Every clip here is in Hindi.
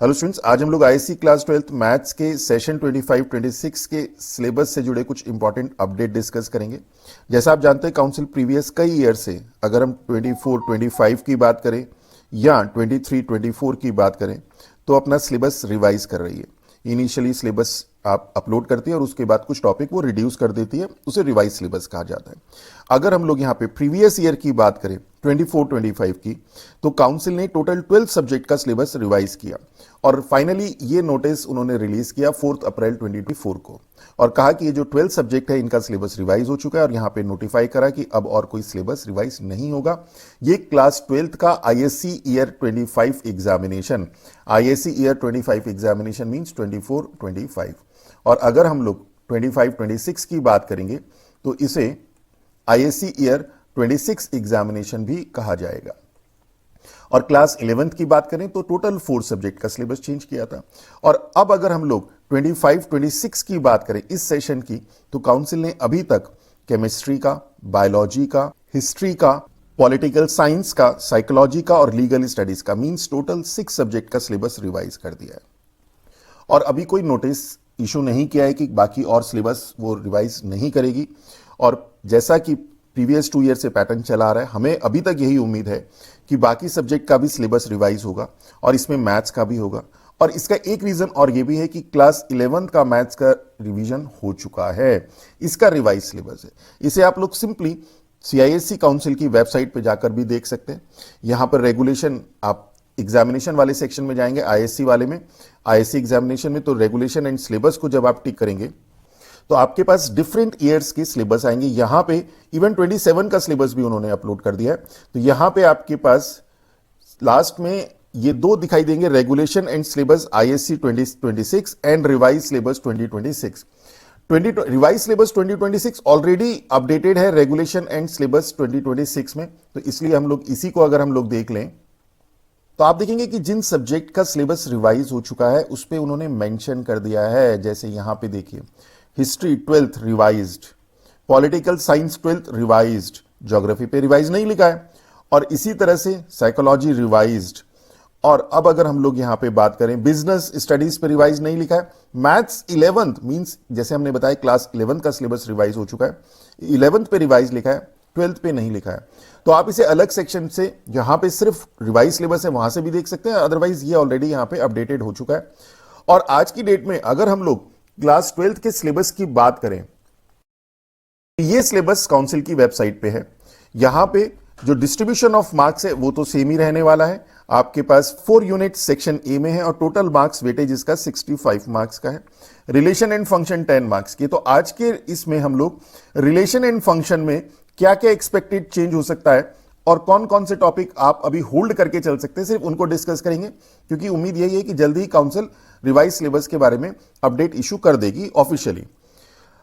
हेलो स्टूडेंट्स, आज हम लोग आईएससी क्लास 12th मैथ्स के सेशन 25-26 के सिलेबस से जुड़े कुछ इंपॉर्टेंट अपडेट डिस्कस करेंगे। जैसा आप जानते हैं, काउंसिल प्रीवियस कई ईयर से, अगर हम 24-25 की बात करें या 23-24 की बात करें, तो अपना सिलेबस रिवाइज कर रही है। इनिशियली सिलेबस आप अपलोड करती है और उसके बाद कुछ टॉपिक वो रिड्यूस कर देती है, उसे रिवाइज सिलेबस कहा जाता है। अगर हम लोग यहाँ पे प्रीवियस ईयर की बात करें 24-25 की, तो काउंसिल ने टोटल 12 सब्जेक्ट का सिलेबस रिवाइज किया और फाइनली ये नोटिस उन्होंने रिलीज किया 4 अप्रैल 2024 को और कहा कि ये जो 12 सब्जेक्ट है इनका सिलेबस रिवाइज हो चुका है और यहाँ पे नोटिफाई करा कि अब और कोई सिलेबस रिवाइज नहीं होगा। ये क्लास 12th का ISC year 25 examination, ISC year 25 examination means 24-25, और अगर हम लोग 25-26 की बात करेंगे तो इसे आईएससी ईयर 26 एग्जामिनेशन भी कहा जाएगा। और क्लास 11th की बात करें तो टोटल 4 सब्जेक्ट का सिलेबस चेंज किया था। और अब अगर हम लोग 25-26 की बात करें इस सेशन की, तो काउंसिल ने अभी तक केमिस्ट्री का, बायोलॉजी का, हिस्ट्री का, पॉलिटिकल साइंस का, साइकोलॉजी का और लीगल स्टडीज का मींस टोटल 6 सब्जेक्ट का सिलेबस रिवाइज कर दिया है। और अभी कोई नोटिस इशू नहीं किया है कि बाकी और सिलेबस वो रिवाइज नहीं करेगी। और जैसा कि प्रीवियस 2 ईयर से पैटर्न चला आ रहा है, हमें अभी तक यही उम्मीद है कि बाकी सब्जेक्ट का भी सिलेबस रिवाइज होगा और इसमें मैथ्स का भी होगा। और इसका एक रीजन और ये भी है कि क्लास 11th का मैथ्स का रिवीजन हो चुका है, इसका रिवाइज सिलेबस है। इसे आप लोग सिंपली सीआईएससी काउंसिल की वेबसाइट पे जाकर भी देख सकते हैं। यहाँ पर रेगुलेशन, आप एग्जामिनेशन वाले सेक्शन में जाएंगे, आईएससी वाले में, आईएससी एग्जामिनेशन में, तो रेगुलेशन एंड सिलेबस को जब आप टिक करेंगे तो आपके पास डिफरेंट ईयर्स के सिलेबस आएंगे। यहां पे इवन 27 का सिलेबस भी उन्होंने अपलोड कर दिया है। तो यहां पे आपके पास लास्ट में ये 2 दिखाई देंगे, regulation and syllabus ISC 2026 and revise syllabus 2026। Revise syllabus 2026 already updated है रेगुलेशन एंड सिलेबस 2026 में, तो इसलिए हम लोग इसी को अगर हम लोग देख लें तो आप देखेंगे कि जिन सब्जेक्ट का सिलेबस रिवाइज हो चुका है उस पे उन्होंने मेंशन कर दिया है। जैसे यहां पे देखिए, history 12th revised, political science 12th revised, geography पे रिवाइज नहीं लिखा है, और इसी तरह से साइकोलॉजी रिवाइज्ड। और अब अगर हम लोग यहां पे बात करें, बिजनेस स्टडीज पे रिवाइज नहीं लिखा है। मैथ्स 11th मींस जैसे हमने बताया क्लास 11 का सिलेबस रिवाइज हो चुका है, 11th पे रिवाइज लिखा है, 12th पे नहीं लिखा है। तो आप इसे अलग सेक्शन से, जहां पे सिर्फ रिवाइज सिलेबस है वहां से भी देख सकते हैं, अदरवाइज ये ऑलरेडी यहां पे अपडेटेड हो चुका है। और आज की डेट में अगर हम लोग क्लास 12th के सिलेबस की बात करें, ये सिलेबस काउंसिल की वेबसाइट पे है। यहां पे जो डिस्ट्रीब्यूशन ऑफ मार्क्स है वो तो सेम ही रहने वाला है। आपके पास 4 यूनिट सेक्शन ए में है और टोटल मार्क्स वेटेज इसका 65 मार्क्स का है। रिलेशन एंड फंक्शन 10 मार्क्स की। तो आज के इसमें हम लोग रिलेशन एंड फंक्शन में क्या क्या एक्सपेक्टेड चेंज हो सकता है और कौन कौन से टॉपिक आप अभी होल्ड करके चल सकते हैं, सिर्फ उनको डिस्कस करेंगे, क्योंकि उम्मीद यही है कि जल्दी ही काउंसिल रिवाइज सिलेबस के बारे में अपडेट इशू कर देगी ऑफिशियली।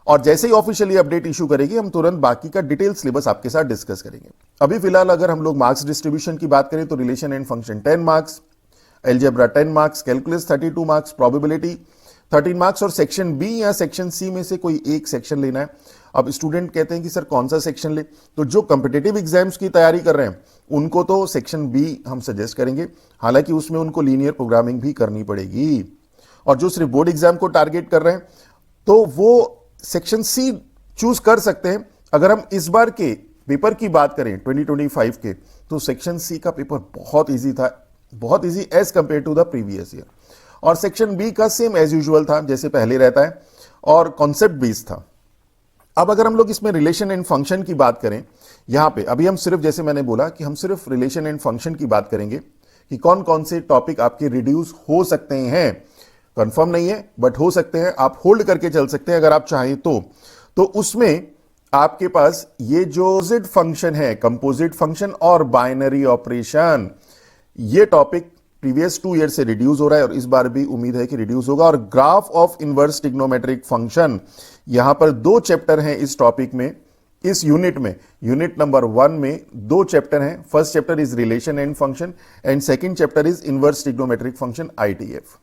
और जैसे ही ऑफिशियली अपडेट इशू करेगी हम तुरंत बाकी का डिटेल सिलेबस आपके साथ डिस्कस करेंगे। अभी फिलहाल अगर हम लोग मार्क्स डिस्ट्रीब्यूशन की बात करें तो relation and function 10 marks, algebra 10 marks, calculus 32 marks, probability 13 marks, और सेक्शन बी या सेक्शन सी में से कोई एक सेक्शन लेना है। अब स्टूडेंट कहते हैं कि सर कौन सा सेक्शन ले, तो जो कंपिटेटिव एग्जाम्स की तैयारी कर रहे हैं उनको तो सेक्शन बी हम सजेस्ट करेंगे, हालांकि उसमें उनको लीनियर प्रोग्रामिंग भी करनी पड़ेगी। और जो सिर्फ बोर्ड एग्जाम को टारगेट कर रहे हैं तो वो सेक्शन सी चूज कर सकते हैं। अगर हम इस बार के पेपर की बात करें 2025 के, तो सेक्शन सी का पेपर बहुत इजी था, बहुत easy as compare to the previous year. और सेक्शन बी का सेम एज यूजुअल था जैसे पहले रहता है, और कॉन्सेप्ट बेस्ड था। अब अगर हम लोग इसमें रिलेशन एंड फंक्शन की बात करें, यहां पे अभी हम सिर्फ, जैसे मैंने बोला कि हम सिर्फ रिलेशन एंड फंक्शन की बात करेंगे कि कौन कौन से टॉपिक आपके रिड्यूस हो सकते हैं। कंफर्म नहीं है बट हो सकते हैं, आप होल्ड करके चल सकते हैं अगर आप चाहें तो उसमें आपके पास ये जो कंपोजिट फंक्शन है, कंपोजिट फंक्शन और बाइनरी ऑपरेशन, ये टॉपिक प्रीवियस 2 ईयर से रिड्यूस हो रहा है और इस बार भी उम्मीद है कि रिड्यूस होगा। और graph of inverse trigonometric function, यहां पर 2 चैप्टर हैं इस टॉपिक में, इस यूनिट में। यूनिट नंबर 1 में 2 चैप्टर हैं। First chapter is relation and function and second chapter is inverse trigonometric function ITF.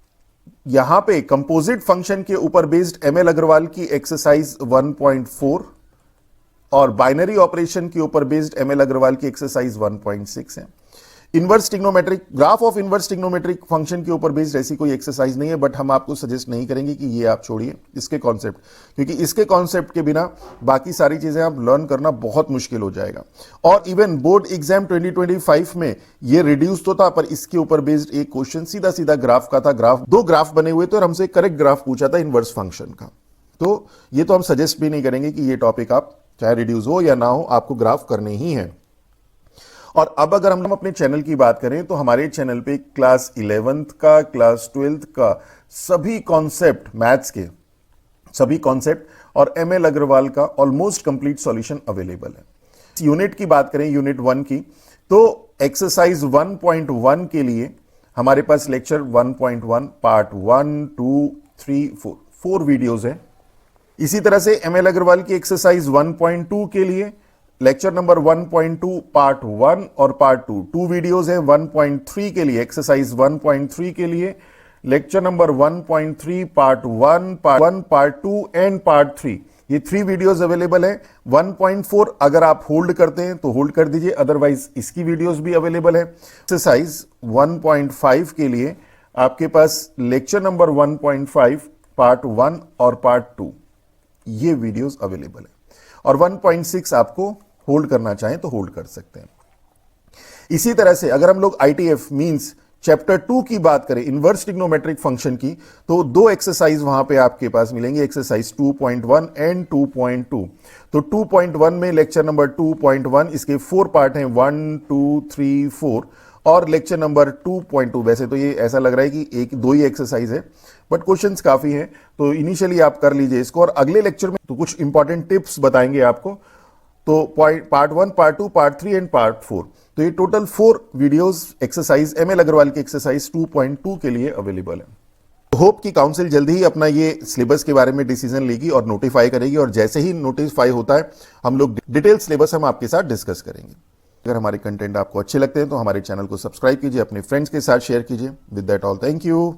यहां पे कंपोजिट फंक्शन के ऊपर बेस्ड एमएल अग्रवाल की एक्सरसाइज 1.4 और बाइनरी ऑपरेशन के ऊपर बेस्ड एमएल अग्रवाल की एक्सरसाइज 1.6 है। Inverse trigonometric graph of inverse trigonometric function के ऊपर बेस्ड ऐसी कोई एक्सरसाइज नहीं है, बट हम आपको सजेस्ट नहीं करेंगे कि ये आप छोड़िए इसके कॉन्सेप्ट, क्योंकि इसके कॉन्सेप्ट के बिना बाकी सारी चीजें आप लर्न करना बहुत मुश्किल हो जाएगा। और इवन बोर्ड एग्जाम 2025 में ये रिड्यूस तो था, पर इसके ऊपर बेस्ड एक क्वेश्चन सीधा सीधा ग्राफ का था। दो ग्राफ बने हुए थे और हमसे करेक्ट ग्राफ पूछा था इनवर्स फंक्शन का। तो ये तो हम सजेस्ट भी नहीं करेंगे कि ये टॉपिक आप चाहे रिड्यूस हो या ना हो, आपको ग्राफ करने ही है। और अब अगर हम अपने चैनल की बात करें तो हमारे चैनल पे क्लास 11th का, क्लास 12th का सभी कॉन्सेप्ट, मैथ्स के सभी कॉन्सेप्ट और ML अग्रवाल का ऑलमोस्ट कंप्लीट सॉल्यूशन अवेलेबल है। यूनिट की बात करें, यूनिट 1 की, तो एक्सरसाइज 1.1 के लिए हमारे पास लेक्चर 1.1 पार्ट 1, 2, 3, 4 वीडियोज है। इसी तरह से ML अग्रवाल की एक्सरसाइज 1.2 के लिए लेक्चर नंबर 1.2 पार्ट 1 और पार्ट 2 वीडियोस हैं। 1.3 के लिए एक्सरसाइज 1.3 के लिए lecture number 1.3 part 1 part 2 and part 3, ये 3 वीडियोस अवेलेबल है। 1.4 अगर आप होल्ड करते हैं तो होल्ड कर दीजिए, अदरवाइज इसकी वीडियोस भी अवेलेबल है। एक्सरसाइज 1.5 के लिए आपके पास लेक्चर नंबर 1.5 पार्ट 1 और पार्ट 2 ये वीडियोस अवेलेबल है। और 1.6 आपको होल्ड करना चाहें तो होल्ड कर सकते हैं। इसी तरह से अगर हम लोग ITF मींस चैप्टर 2 की बात करें, इनवर्स ट्रिग्नोमेट्रिक फंक्शन की, तो 2 एक्सरसाइज वहां पे आपके पास मिलेंगे, एक्सरसाइज 2.1 एंड 2.2। तो 2.1 में लेक्चर नंबर 2.1 इसके 4 पार्ट हैं, 1, 2, 3, 4, और लेक्चर नंबर 2.2। वैसे तो ये ऐसा लग रहा है कि 1-2 ही एक्सरसाइज है, बट क्वेश्चंस काफी हैं, तो इनिशियली आप कर लीजिए इसको। और अगले लेक्चर में तो कुछ इंपॉर्टेंट टिप्स बताएंगे आपको। तो part 1, part 2, part 3 and part 4, तो ये total 4 videos exercise ML Agarwal की एक्सरसाइज 2.2 के लिए अवेलेबल है। होप कि काउंसिल जल्दी ही अपना ये सिलेबस के बारे में डिसीजन लेगी और नोटिफाई करेगी, और जैसे ही नोटिफाई होता है हम लोग डिटेल सिलेबस हम आपके साथ डिस्कस करेंगे। अगर हमारे कंटेंट आपको अच्छे लगते हैं तो हमारे चैनल को सब्सक्राइब कीजिए, अपने फ्रेंड्स के साथ शेयर कीजिए। With that all, thank you.